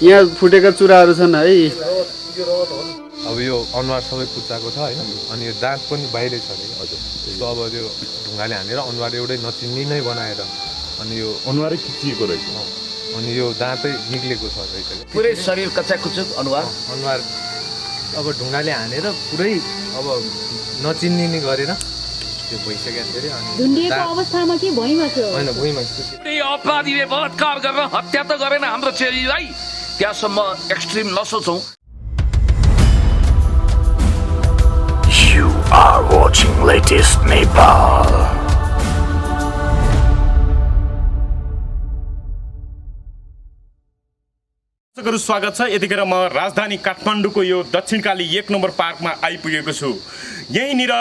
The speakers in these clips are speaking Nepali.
यहाँ फुटेका चुराहरू छन् है। अब यो अनुहार सबै कुच्चाएको छ होइन, अनि यो दाँत पनि बाहिरै छ अरे हजुर। त्यसको अब त्यो ढुङ्गाले हानेर अनुहार एउटै नचिन्ने नै बनाएर अनि यो अनुहारै खिचिएको रहेछ। अनि यो दाँतै निक्लेको छ रहेछ। पुरै शरीर कच्चा कुचुक अनुहार अब ढुङ्गाले हानेर पुरै अब नचिन्ने नै गरेर त्यो भइसकेको थियो अरे। अनि ढुन्डिएको अवस्थामा के भुइँमा थियो? होइन भुइँमा अपराधीले बलात्कार गरेर हत्या त गरेन हाम्रो चेलीलाई, त्यहाँसम्म extreme नसोचौँ। You are watching latest Nepal. दर्शकहरू स्वागत छ। यतिखेर म राजधानी काठमाडौँको यो दक्षिणकाली 1 नम्बर पार्कमा आइपुगेको छु। यहीँनिर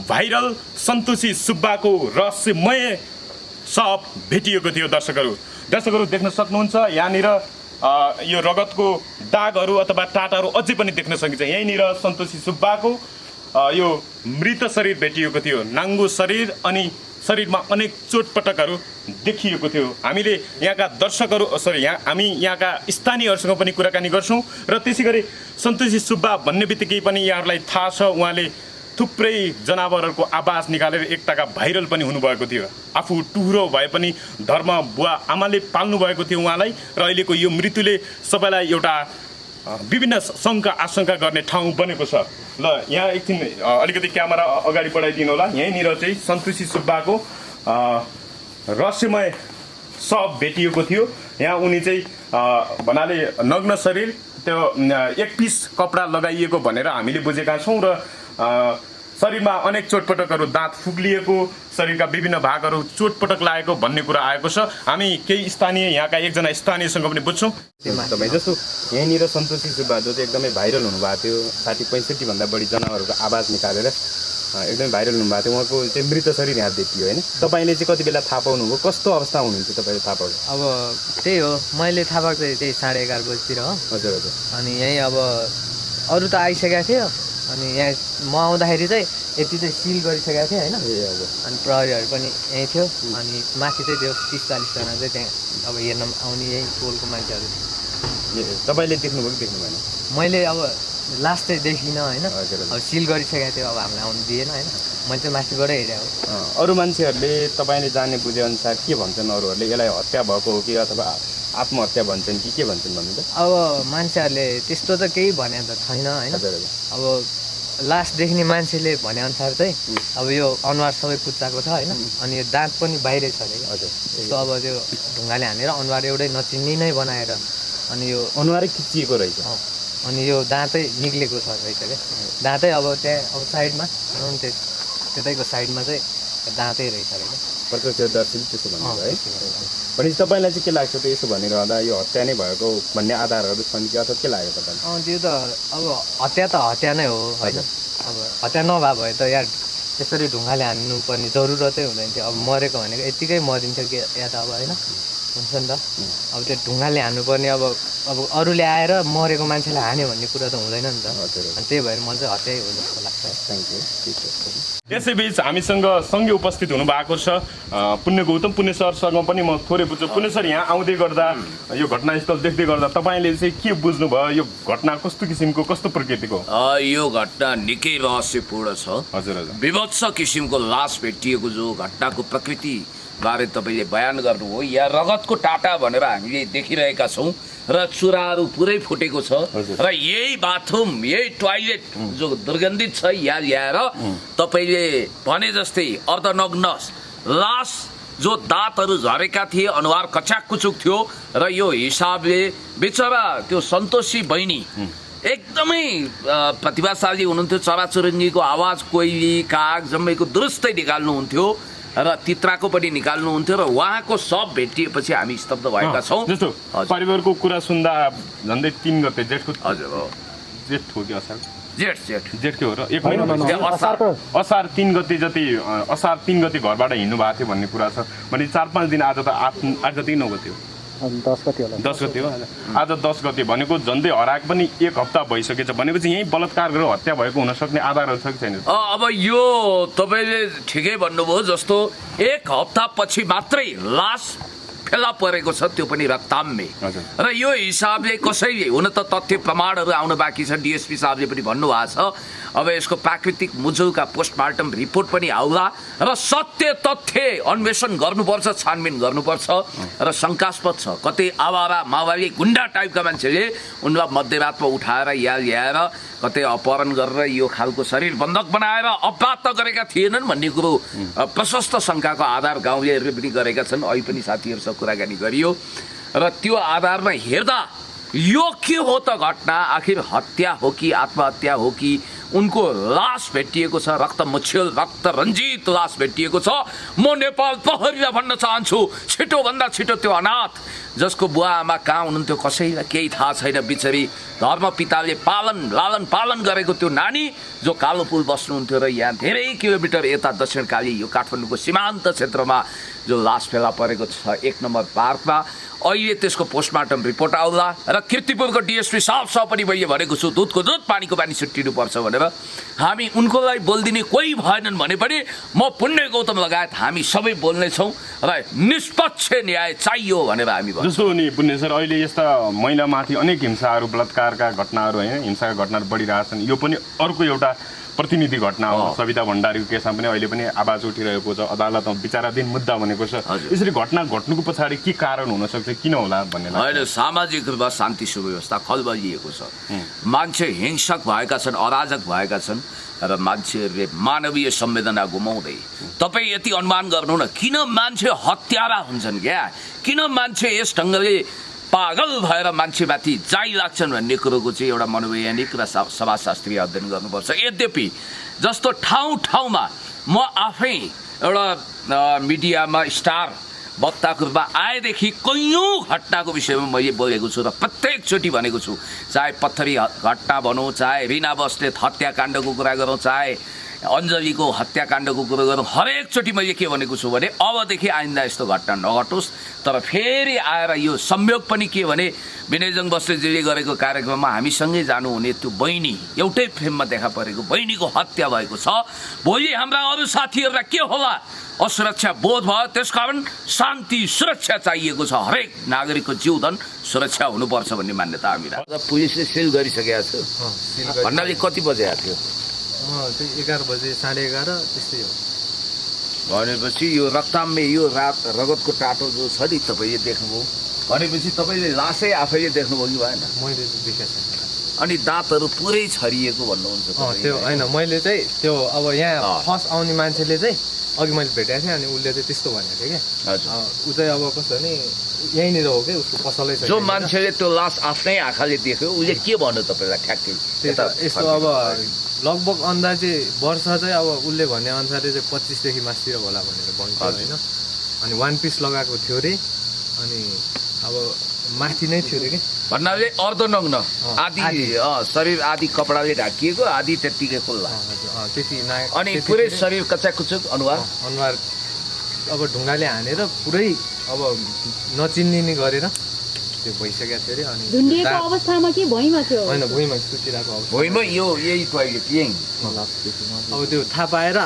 भाइरल सन्तोषी सुब्बाको रहस्यमय शव भेटिएको थियो। दर्शकहरू देख्न सक्नुहुन्छ यहाँनिर यो रगतको दागहरू अथवा टाटाहरू अझै पनि देख्न सकिन्छ। यहीँनिर सन्तोषी सुब्बाको यो मृत शरीर भेटिएको थियो। नाङ्गो शरीर अनि शरीरमा अनेक चोटपटकहरू देखिएको थियो। हामीले यहाँका दर्शकहरू हामी यहाँका स्थानीयहरूसँग पनि कुराकानी गर्छौँ र त्यसै गरी सन्तोषी सुब्बा भन्ने बित्तिकै पनि यहाँहरूलाई थाहा छ, उहाँले थुप्रै जनावरहरूको आवाज निकालेर एकताका भाइरल पनि हुनुभएको थियो। आफू टुहुरो भए पनि धर्म बुवा आमाले पाल्नु भएको थियो उहाँलाई, र अहिलेको यो मृत्युले सबैलाई एउटा विभिन्न शङ्का आशंका गर्ने ठाउँ बनेको छ। ल यहाँ एकछिन अलिकति क्यामेरा अगाडि बढाइदिनु होला। यहीँनिर चाहिँ सन्तोषी सुब्बाको रहस्यमय शव भेटिएको थियो। यहाँ उनी चाहिँ भन्नाले नग्न शरीर, त्यो एक पिस कपडा लगाइएको भनेर हामीले बुझेका छौँ, र शरीरमा अनेक चोटपटकहरू, दाँत फुक्लिएको, शरीरका विभिन्न भागहरू चोटपटक लागेको भन्ने कुरा आएको छ। हामी केही स्थानीय यहाँका एकजना स्थानीयसँग पनि बुझ्छौँ। तपाईँ जस्तो यहीँनिर सन्तोषी सुब्बा जो चाहिँ एकदमै भाइरल हुनुभएको थियो, 60-65 भन्दा बढी जनावरहरूको आवाज निकालेर एकदमै भाइरल हुनुभएको थियो, उहाँको चाहिँ मृत शरीर यहाँ देखियो होइन। तपाईँले चाहिँ कति बेला थाहा पाउनुभयो, कस्तो अवस्थामा हुनुहुन्थ्यो तपाईँले थाहा पाउनु? अब त्यही हो, मैले थाहा पाएको चाहिँ त्यही 11:30 बजीतिर हो। हजुर हजुर। अनि यहीँ अब अरू त आइसकेको थियो, अनि यहाँ म आउँदाखेरि चाहिँ यति चाहिँ सिल गरिसकेको थिएँ होइन। अनि प्रहरीहरू पनि यहीँ थियो, अनि माथि चाहिँ त्यो 30-40 जना चाहिँ त्यहाँ अब हेर्न आउने यहीँ टोलको मान्छेहरू। तपाईँले देख्नुभयो कि देख्नु भएन? मैले अब लास्ट चाहिँ देखिनँ होइन, अब सिल गरिसकेको थियो, अब हामीलाई आउनु दिएन होइन, मैले चाहिँ माथिबाटै हेरेको। अरू मान्छेहरूले तपाईँले जाने बुझेअनुसार के भन्छन्? अरूहरूले यसलाई हत्या भएको हो कि अथवा आत्महत्या भन्छन् कि के भन्छन् भन्नु त? अब मान्छेहरूले त्यस्तो त केही भने त छैन होइन। अब लास्ट देख्ने मान्छेले भनेअनुसार चाहिँ अब यो अनुहार सबै कुच्चाएको छ होइन, अनि यो दाँत पनि बाहिरै छ अरे। हजुर। त्यस्तो अब त्यो ढुङ्गाले हानेर अनुहार एउटै नचिन्ने नै बनाएर अनि यो अनुहारै खिचिएको रहेछ। अनि यो दाँतै निक्लेको छ रहेछ क्या। दाँतै अब त्यहाँ अब साइडमा त्यतैको साइडमा चाहिँ दाँतै रहेछ अरे क्या। प्रत्यक्षदर्शीले त्यसो भन्नुभयो है। भनेपछि तपाईँलाई चाहिँ के लाग्छ त यसो भनिरहँदा यो हत्या नै भएको भन्ने आधारहरू छन् कि अथवा के लाग्यो तपाईँलाई? त्यो त अब हत्या त हत्या नै हो होइन। अब हत्या नभए भए त यार त्यसरी ढुङ्गाले हान्नुपर्ने जरुरतै हुँदैन थियो। अब मरेको भनेको यत्तिकै मरिन्थ्यो कि या त अब होइन, हुन्छ नि त। अब त्यो ढुङ्गाले हान्नुपर्ने अब अरूले आएर मरेको मान्छेलाई हान्यो भन्ने कुरा त हुँदैन नि त। अनि त्यही भएर मलाई चाहिँ हत्याै हो जस्तो लाग्छ। Thank you. यसैबिच हामीसँग सँगै उपस्थित हुनुभएको छ पुण्य गौतम। पुण्य सरसँग पनि म थोरै बुझ्छु। पुण्य सर, यहाँ आउँदै गर्दा यो घटनास्थल देख्दै गर्दा तपाईँले चाहिँ के बुझ्नुभयो? यो घटना कस्तो किसिमको, कस्तो प्रकृतिको? यो घटना निकै रहस्यपूर्ण छ। हजुर हजुर। विभत्स किसिमको लास भेटिएको जो घटनाको प्रकृति बारे तपाईँले बयान गर्नुभयो, या रगतको टाटा भनेर हामीले देखिरहेका छौँ, र चुराहरू पुरै फुटेको छ, र यही बाथरुम, यही टोयलेट जो दुर्गन्धित छ, यहाँ ल्याएर तपाईँले भने जस्तै अर्धनग्न लास जो दाँतहरू झरेका थिए, अनुहार कचाककुचुक थियो, र यो हिसाबले बिचरा त्यो सन्तोषी बहिनी एकदमै प्रतिभाशाली हुनुहुन्थ्यो। चराचुरुङ्गीको आवाज, कोइली, काग जम्मैको दुरुस्तै निकाल्नुहुन्थ्यो, र तित्राको पनि निकाल्नुहुन्थ्यो, र उहाँको शव भेटिएपछि हामी स्तब्ध भएका छौँ। जस्तो परिवारको कुरा सुन्दा झन्डै 3 गते जेठको, हजुर हो, जेठ हो कि असार? जेठकै हो। र 1 महिना असार 3 गते जति, असार 3 गते घरबाट हिँड्नु भएको थियो भन्ने कुरा छ। भने 4-5 दिन, आज त 8 गते 9 गते हो, 10 गते होला। 10 गते हो आज। 10 गते भनेको झन्डै हराएको पनि 1 हप्ता भइसकेछ। भनेपछि यहीँ बलात्कार गरेर हत्या भएको हुन सक्ने आधारहरू छ कि छैन? अब यो तपाईँले ठिकै भन्नुभयो। जस्तो 1 हप्ता पछि मात्रै लास फेला परेको छ, त्यो पनि रक्ताम्मे। हजुर। र यो हिसाबले कसैले, हुन त तथ्य प्रमाणहरू आउन बाँकी छ, डिएसपी साहबले पनि भन्नुभएको छ, अब यसको प्राकृतिक मुजुलका पोस्टमार्टम रिपोर्ट पनि आउला र सत्य तथ्य अन्वेषण गर्नुपर्छ, छानबिन गर्नुपर्छ र शङ्कास्पद छ। कतै आवारा माओवादी गुन्डा टाइपका मान्छेले उनलाई मध्यरातमा उठाएर या ल्याएर कतै अपहरण गरेर यो खालको शरीर बन्धक बनाएर अपराध गरेका थिएनन् भन्ने कुरो प्रशस्त शङ्काको आधार गाउँलेहरूले पनि गरेका छन्। अहिले पनि साथीहरूसँग कुराकानी गरियो र त्यो आधारमा हेर्दा यो के हो त घटना? आखिर हत्या हो कि आत्महत्या हो कि? उनको लास भेटिएको छ, रक्त मुछिल रक्त रञ्जित लास भेटिएको छ। म नेपाल प्रहरीलाई भन्न चाहन्छु, छिटोभन्दा छिटो त्यो अनाथ जसको बुवा आमा कहाँ हुनुहुन्थ्यो कसैलाई केही थाहा छैन, बिचरी धर्म पिताले लालन पालन गरेको त्यो नानी जो कालो पुल बस्नुहुन्थ्यो र यहाँ धेरै किलोमिटर यता दक्षिणकाली यो काठमाडौँको सीमान्त क्षेत्रमा जो लास फेला परेको छ 1 नम्बर पार्कमा, अहिले त्यसको पोस्टमार्टम रिपोर्ट आउला र कीर्तिपुरको डिएसपी साहबसँग पनि मैले भनेको छु दुधको दुध पानीको पानी छुट्टिनुपर्छ भनेर। हामी उनको लागि बोलिदिने कोही भएनन् भने पनि म पुण्य गौतम लगायत हामी सबै बोल्नेछौँ र निष्पक्ष न्याय चाहियो भनेर हामी भन्छौँ। जस्तो नि पुण्य सर, अहिले यस्ता महिलामाथि अनेक हिंसाहरू, बलात्कारका घटनाहरू, होइन हिंसाका घटनाहरू बढिरहेछन्। यो पनि अर्को एउटा प्रतिनिधि घटना हो। सविता भण्डारीको केसमा पनि अहिले पनि आवाज उठिरहेको छ, अदालतमा विचाराधीन मुद्दा भनेको छ। यसरी घटना घट्नुको पछाडि के कारण हुनसक्छ, किन होला भन्ने होइन, सामाजिक रूपमा शान्ति सुव्यवस्था खलबलिएको छ, मान्छे हिंसक भएका छन्, अराजक भएका छन् र मान्छेहरूले मानवीय संवेदना गुमाउँदै। तपाईँ यति अनुमान गर्नु न, किन मान्छे हत्यारा हुन्छन् क्या? किन मान्छे यस ढङ्गले पागल भएर मान्छेमाथि जाइ लाग्छन् भन्ने कुरोको चाहिँ एउटा मनोवैज्ञानिक र समाजशास्त्रीय अध्ययन गर्नुपर्छ। यद्यपि जस्तो ठाउँमा म आफै एउटा मिडियामा स्टार वक्ताको रूपमा आएदेखि कैयौँ घटनाको विषयमा मैले बोलेको छु र प्रत्येकचोटि भनेको छु, चाहे पत्थरी घटना भनौँ, चाहे रिना बस्नेत हत्याकाण्डको कुरा गरौँ, चाहे अञ्जलीको हत्याकाण्डको कुरो गरौँ, हरेकचोटि मैले के भनेको छु भने अबदेखि आइन्दा यस्तो घटना नघटोस्। तर फेरि आएर यो संयोग पनि के भने विनयजङ बस्नेतजीले गरेको कार्यक्रममा हामीसँगै जानुहुने त्यो बहिनी, एउटै फिल्ममा देखा परेको बहिनीको हत्या भएको छ। भोलि हाम्रा अरू साथीहरूलाई के होला? असुरक्षा बोध भयो। त्यसकारण शान्ति सुरक्षा चाहिएको छ, हरेक नागरिकको जीवधन सुरक्षा हुनुपर्छ भन्ने मान्यता हामीलाई। पुलिसले सिल गरिसकेको छ भन्नाले कति बजे आएको थियो? त्यो 11 बजे 11:30 त्यस्तै हो। भनेपछि यो रक्ताम्मे यो रगतको टाटो जो छ नि तपाईँले देख्नुभयो, भनेपछि तपाईँले लासै आफैले देख्नुभयो कि भएन? मैले देखेको छैन। अनि दाँतहरू पुरै छरिएको भन्नुहुन्छ? त्यो होइन, मैले चाहिँ त्यो अब यहाँ फर्स्ट आउने मान्छेले चाहिँ अघि मैले भेटेको थिएँ, अनि उसले चाहिँ त्यस्तो भनेको थियो क्या। ऊ चाहिँ अब कस्तो भने यहीँनिर हो क्या, उसको पसलै छ। जो मान्छेले त्यो लास आफ्नै आँखाले देख्यो उसले के भन्यो तपाईँलाई ठ्याक्कै? यस्तो अब लगभग अन्दाजे वर्ष चाहिँ अब उसले भने अनुसारले चाहिँ 25 देखि मासतिर होला भनेर भन्छ होइन। अनि 1 पिस लगाएको थियो अरे, अनि अब माथि नै थियो अरे कि भन्नाले अर्धनग्न, आदि शरीर आदि कपडाले ढाकिएको, आदि त्यत्तिकै खुल्ला, त्यति अनि पुरै शरीर कच्चाकुचुक अनुहार अब ढुङ्गाले हानेर पुरै अब नचिन्ने गरेर त्यो भइसकेको थियो अरे। अनि झुन्डिएको अवस्थामा कि भुइँमा थियो? होइन, भुइँमा सुतिरहेको अवस्था। भुइँमा यो यही टोयलेट यही। अब त्यो थाहा पाएर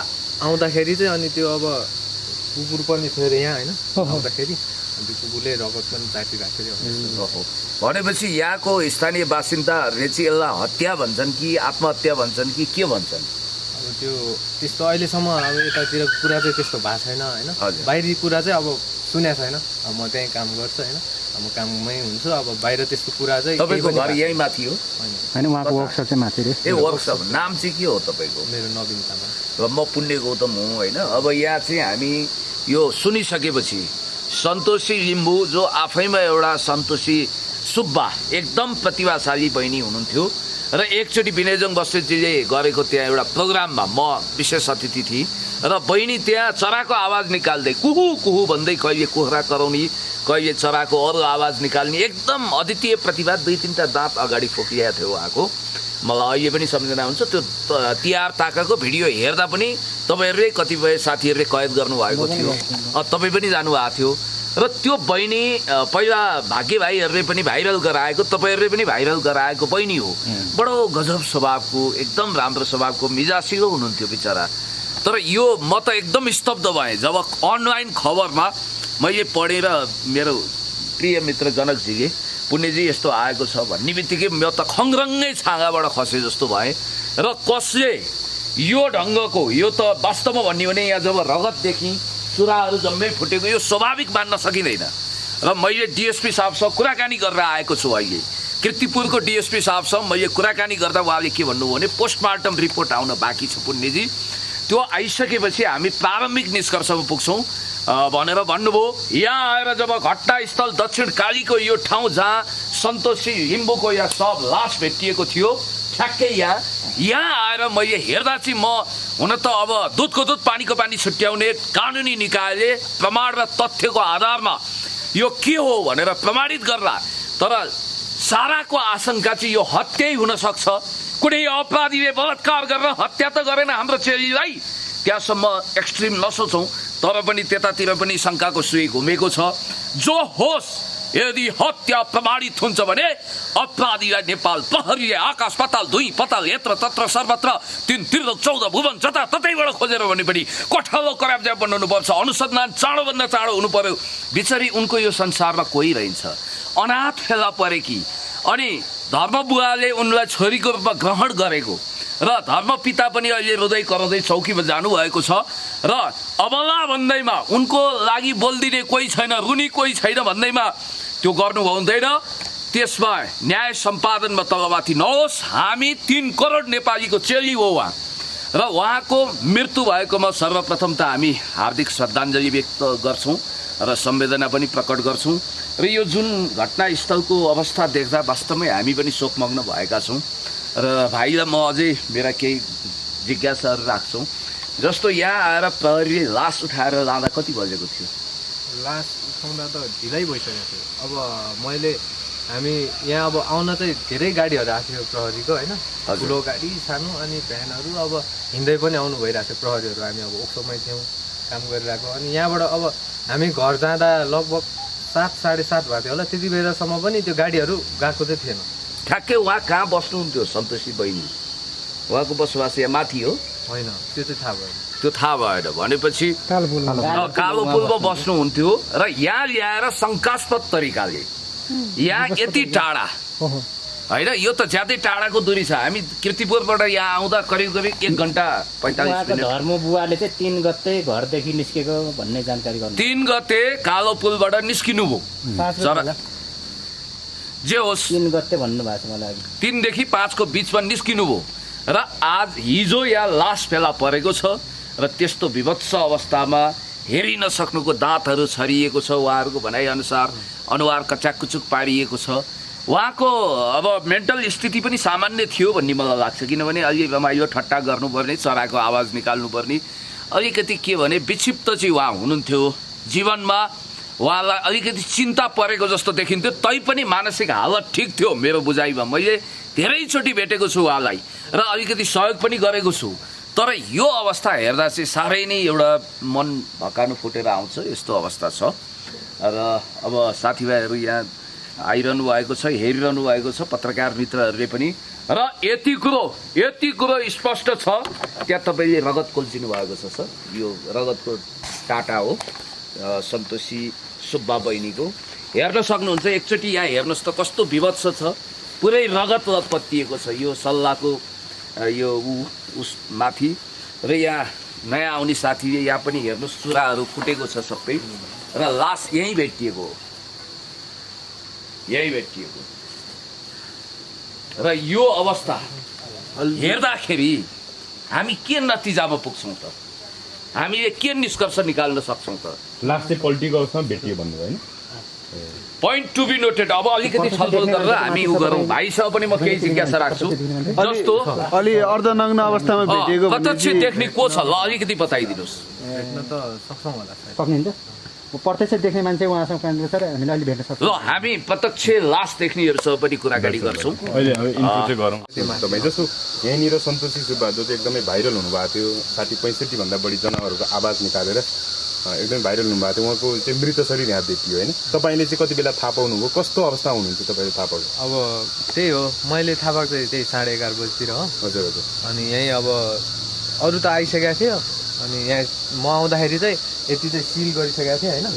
आउँदाखेरि चाहिँ अनि त्यो अब कुकुर पनि थियो अरे यहाँ होइन, आउँदाखेरि त्यो कुकुरले रगत पनि चाटिरहेको थियो। भनेपछि यहाँको स्थानीय बासिन्दाहरूले चाहिँ यसलाई हत्या भन्छन् कि आत्महत्या भन्छन् कि के भन्छन्? अब त्यो त्यस्तो अहिलेसम्म अब यतातिर कुरा चाहिँ त्यस्तो भएको छैन होइन। बाहिरी कुरा चाहिँ अब सुनेको छैन। अब म त्यहीँ काम गर्छु होइन, म काममै हुन्छु। अब बाहिर त्यस्तो कुरा चाहिँ तपाईँको घर यहीँ माथि हो? होइन, उहाँको वर्कसप चाहिँ माथि रे। ए वर्कसप। नाम चाहिँ के हो तपाईँको? मेरो नवीन तामाङ। र म पुण्य गौतम हुँ होइन। अब यहाँ चाहिँ हामी यो सुनिसकेपछि सन्तोषी लिम्बू जो आफैमा एउटा सन्तोषी सुब्बा एकदम प्रतिभाशाली बहिनी हुनुहुन्थ्यो र एकचोटि विनयजङ बस्नेतजीले गरेको त्यहाँ एउटा प्रोग्राममा म विशेष अतिथि थिएँ र बहिनी त्यहाँ चराको आवाज निकाल्दै कुहु कुहु भन्दै कहिले कुखुरा कराउने, कहिले चराको अरू आवाज निकाल्ने एकदम अद्वितीय प्रतिभा। 2-3टा दाँत अगाडि फोकिएको थियो उहाँको। मलाई अहिले पनि सम्झना हुन्छ त्यो तिहार ताकाको भिडियो हेर्दा पनि तपाईँहरूले कतिपय साथीहरूले कैद गर्नुभएको थियो, तपाईँ पनि जानुभएको थियो। र त्यो बहिनी पहिला भाग्य भाइहरूले पनि भाइरल गराएको, तपाईँहरूले पनि भाइरल गराएको बहिनी हो। बडो गजब स्वभावको, एकदम राम्रो स्वभावको, मिजासिलो हुनुहुन्थ्यो बिचरा। तर यो म त एकदम स्तब्ध भएँ जब अनलाइन खबरमा मैले पढेर मेरो प्रिय मित्र जनकजीले पुण्यजी यस्तो आएको छ भन्ने बित्तिकै म त खङ्ग्रङ्गै छाँगाबाट खसे जस्तो भएँ र कसले यो ढङ्गको यो त वास्तवमा भन्ने भने यहाँ जब रगतदेखि चुराहरू जम्मै फुटेको यो स्वाभाविक मान्न सकिँदैन र मैले डिएसपी साहबसँग कुराकानी गरेर आएको छु अहिले कीर्तिपुरको डिएसपी साहबसँग मैले कुराकानी गर्दा उहाँले के भन्नुभयो भने पोस्टमार्टम रिपोर्ट आउन बाँकी छ पुण्यजी त्यो आइसकेपछि हामी प्रारम्भिक निष्कर्षमा पुग्छौँ भनेर भन्नुभयो। यहाँ आएर जब घटनास्थल दक्षिण कालीको यो ठाउँ जहाँ सन्तोषी लिम्बूको यहाँ सब लास भेटिएको थियो ठ्याक्कै यहाँ आएर मैले हेर्दा चाहिँ म हुन त अब दुधको दुध पानीको पानी छुट्याउने कानुनी निकायले प्रमाण र तथ्यको आधारमा यो के हो भनेर प्रमाणित गर्ला तर साराको आशंका चाहिँ यो हत्यै हुन सक्छ कुनै अपराधीले बलात्कार गरेर हत्या त गरेन हाम्रो चेलीलाई त्यहाँसम्म एक्सट्रिम नसोचौँ तर पनि त्यतातिर पनि शङ्काको सुई घुमेको छ जो होस् यदि हत्या प्रमाणित हुन्छ भने अपराधीलाई नेपाल प्रहरीले आकाश पाताल धुई पताल यत्र तत्र सर्वत्र 3 तीर्थ 14 भुवन जताततैबाट खोजेर भने पनि कठालो कराब्जा बनाउनुपर्छ अनुसन्धान चाँडोभन्दा चाँडो हुनु पर्यो बिचरी उनको यो संसारमा कोही रहन्छ अनाथ फेला परेकी अनि धर्मबुवाले उनलाई छोरीको रूपमा ग्रहण गरेको र धर्मपिता पनि अहिले रुँदै कराउँदै चौकीमा जानुभएको छ र अबला भन्दैमा उनको लागि बोलिदिने कोही छैन रुनी कोही छैन भन्दैमा त्यो गर्नु हुँदैन त्यसमा न्याय सम्पादनमा तलमाथि नहोस् हामी 3 करोड नेपालीको चेली हो उहाँ र उहाँको मृत्यु भएकोमा सर्वप्रथम त हामी हार्दिक श्रद्धाञ्जली व्यक्त गर्छौँ र संवेदना पनि प्रकट गर्छौँ र यो जुन घटनास्थलको अवस्था देख्दा वास्तवमै हामी पनि शोकमग्न भएका छौँ र भाइलाई म अझै मेरा केही जिज्ञासाहरू राख्छौँ जस्तो यहाँ आएर प्रहरीले लास उठाएर लाँदा कति बजेको थियो लास उठाउँदा त ढिलै भइसकेको थियो अब हामी यहाँ अब आउन चाहिँ धेरै गाडीहरू आएको थियो प्रहरीको होइन ठुलो गाडी सानो अनि भ्यानहरू अब हिँड्दै पनि आउनु भइरहेको थियो प्रहरीहरू हामी अब ओक्सोमै थियौँ काम गरिरहेको अनि यहाँबाट अब हामी घर जाँदा लगभग 7 साढे 7 भएको थियो होला त्यति बेलासम्म पनि त्यो गाडीहरू गएको चाहिँ थिएन ठ्याक्कै उहाँ कहाँ बस्नुहुन्थ्यो सन्तोषी बहिनी उहाँको बसोबास यहाँ माथि हो होइन त्यो चाहिँ थाहा भएन त्यो थाहा भएन भनेपछि कालो पुलमा बस्नुहुन्थ्यो र यहाँ ल्याएर शङ्कास्पद तरिकाले यहाँ यति टाढा होइन यो त ज्यादै टाढाको दूरी छ हामी कीर्तिपुरबाट यहाँ आउँदा करिब 1 घन्टा 45 मिनट धर्मबुवाले चाहिँ 3 गते घरदेखि निस्केको भन्ने जानकारी गर्नु 3 गते कालो पुलबाट निस्किनु भयो जे होस् 3 गते भन्नु भएको छ मलाई 3 देखि 5 को बीचमा निस्किनु भयो र आज हिजो यहाँ लास फेला परेको छ र त्यस्तो विभत्स अवस्थामा हेरि नसक्नुको दाँतहरू छरिएको छ उहाँहरूको भनाइअनुसार अनुहार कचाककुचुक पारिएको छ उहाँको अब मेन्टल स्थिति पनि सामान्य थियो भन्ने मलाई लाग्छ किनभने अलि रमाइलो ठट्टा गर्नुपर्ने चराको आवाज निकाल्नुपर्ने अलिकति के भने विक्षिप्त चाहिँ उहाँ हुनुहुन्थ्यो जीवनमा उहाँलाई अलिकति चिन्ता परेको जस्तो देखिन्थ्यो तैपनि मानसिक हालत ठिक थियो मेरो बुझाइमा मैले धेरैचोटि भेटेको छु उहाँलाई र अलिकति सहयोग पनि गरेको छु तर यो अवस्था हेर्दा चाहिँ साह्रै नै एउटा मन भकानु फुटेर आउँछ यस्तो अवस्था छ र अब साथीभाइहरू यहाँ आइरहनु भएको छ हेरिरहनु भएको छ पत्रकार मित्रहरूले पनि र यति कुरो स्पष्ट छ त्यहाँ तपाईँले रगत कोल्चिनु भएको छ सर यो रगतको टाटा हो सन्तोषी सुब्बा बहिनीको हेर्न सक्नुहुन्छ एकचोटि यहाँ हेर्नुहोस् त कस्तो विभत्स छ पुरै रगत लतपत्तिएको छ यो सल्लाहको यो उस माथि र यहाँ नयाँ आउने साथीले यहाँ पनि हेर्नुहोस् चुराहरू फुटेको छ सबै र लास यहीँ भेटिएको र यो अवस्था हेर्दाखेरि हामी के नतिजामा पुग्छौँ त हामीले के निष्कर्ष निकाल्न सक्छौँ त लास्ट चाहिँ पोलिटिकल अवस्थामा भेटियो भन्नु होइन पोइन्ट टु बी नोटेड अब अलिकति छलफल गरेर हामी उ गरौँ भाइसँग पनि म केही जिज्ञासा राख्छु जस्तो अलि अर्धनग्न अवस्थामा भेटिएको प्रत्यक्ष देख्ने को छ ल अलिकति बताइदिनुहोस् भेट्न त सक्छौँ होला सक्नुहुन्छ प्रत्यक्ष देख्ने मान्छे उहाँसँग कारणले सर हामीले अलि भेट्न सक्छौँ ल हामी प्रत्यक्ष लास देख्नेहरूसँग पनि कुराकानी गर्छौँ अहिले इन्ट्रो चाहिँ गरौँ तपाईँ जस्तो यहीँनिर सन्तोषी सुब्बा जो चाहिँ एकदमै भाइरल हुनुभएको थियो 65 भन्दा बढी जनावरहरूको आवाज निकालेर एकदमै भाइरल हुनुभएको थियो उहाँको चाहिँ मृत शरीर यहाँ देखियो होइन तपाईँले चाहिँ कति बेला थाहा पाउनुभयो कस्तो अवस्था हुनुहुन्थ्यो तपाईँले थाहा पाउनु अब त्यही हो मैले थाहा पाएको चाहिँ त्यही 11:30 बजीतिर हो हजुर हजुर अनि यहीँ अब अरू त आइसकेको थियो अनि यहाँ म आउँदाखेरि चाहिँ यति चाहिँ सिल गरिसकेको थिएँ होइन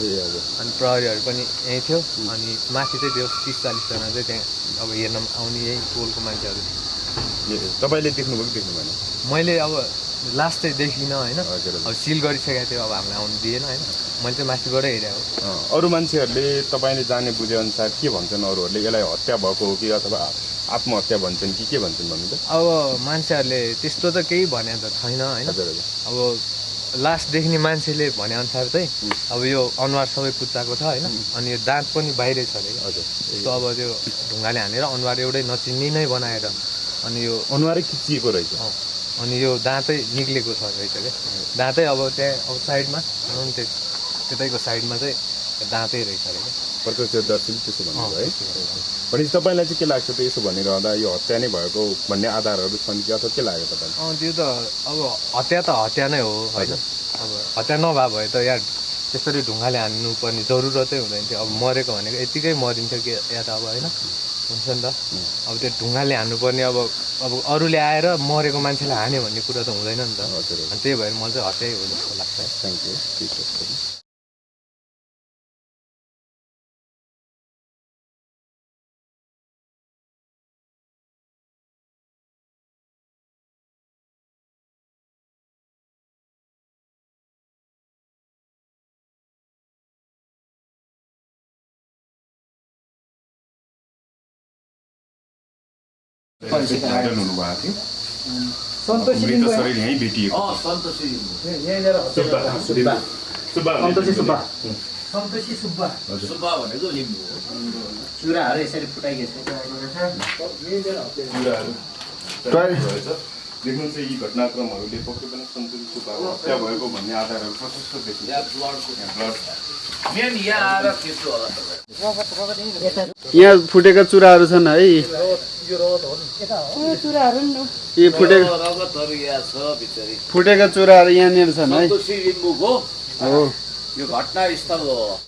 अनि प्रहरीहरू पनि यहीँ थियो अनि माथि चाहिँ त्यो 30-40जना चाहिँ त्यहाँ अब हेर्न आउने यही टोलको मान्छेहरू तपाईँले देख्नुभयो कि देख्नु भएन? मैले अब लास्ट चाहिँ देखिनँ होइन अब सिल गरिसकेको थियो अब हामीलाई आउनु दिएन होइन मैले चाहिँ माथिबाटै हेरेको हो अरू मान्छेहरूले तपाईँले जाने बुझेअनुसार के भन्छन् अरूहरूले यसलाई हत्या भएको हो कि अथवा आत्महत्या भन्छन् कि के भन्छन् भन्नु त? अब मान्छेहरूले त्यस्तो त केही भने त छैन होइन अब लास्ट देख्ने मान्छेले भनेअनुसार चाहिँ अब यो अनुहार सबै कुच्चाएको छ होइन अनि यो दाँत पनि बाहिरै छ अरे हजुर त्यस्तो अब त्यो ढुङ्गाले हानेर अनुहार एउटै नचिन्ने नै बनाएर अनि यो अनुहारै खिचिएको रहेछ। अनि यो दाँतै निक्लेको छ रहेछ क्या दाँतै अब त्यहाँ अब साइडमा भनौँ न त्यतैको साइडमा चाहिँ दाँतै रहेछ अरे क्या प्रत्यक्षदर्शीले त्यसो भन्नुभयो है। भनेपछि तपाईँलाई चाहिँ के लाग्छ त यसो भनिरहँदा यो हत्या नै भएको भन्ने आधारहरू छन् कि अथवा के लाग्यो तपाईँलाई? त्यो त अब हत्या नै हो होइन अब हत्या नभए भए त यार त्यसरी ढुङ्गाले हान्नुपर्ने जरुरतै हुँदैन थियो अब मरेको भनेको यतिकै मरिन्थ्यो कि या त अब होइन हुन्छ नि त अब त्यो ढुङ्गाले हान्नुपर्ने अब अरूले आएर मरेको मान्छेलाई हान्यो भन्ने कुरा त हुँदैन नि त अनि त्यही भएर मलाई चाहिँ हत्यै हो जस्तो लाग्छ। थ्याङ्क यू, ठिक छ। भाइरल हुनुभएको थियो मृत शरीर यहीँ भेटिएको सुब्बा भनेको लिम्बू हो। चुराहरू यसरी फुटाइएको देख्नुहुन्छ यी घटनाक्रमहरूले पक्कै पनि सन्तोषी सुब्बाको हत्या भएको भन्ने आधारहरू प्रशस्त देखिन्छ। मेन यहाँ आएर त्यस्तो होला तपाईँ यहाँ फुटेका चुराहरू छन् है यी रगतहरू यहाँ छ बिचरी फुटेका चुराहरू यहाँनिर छन् है सन्तोषी लिम्बूको हो यो घटनास्थल हो।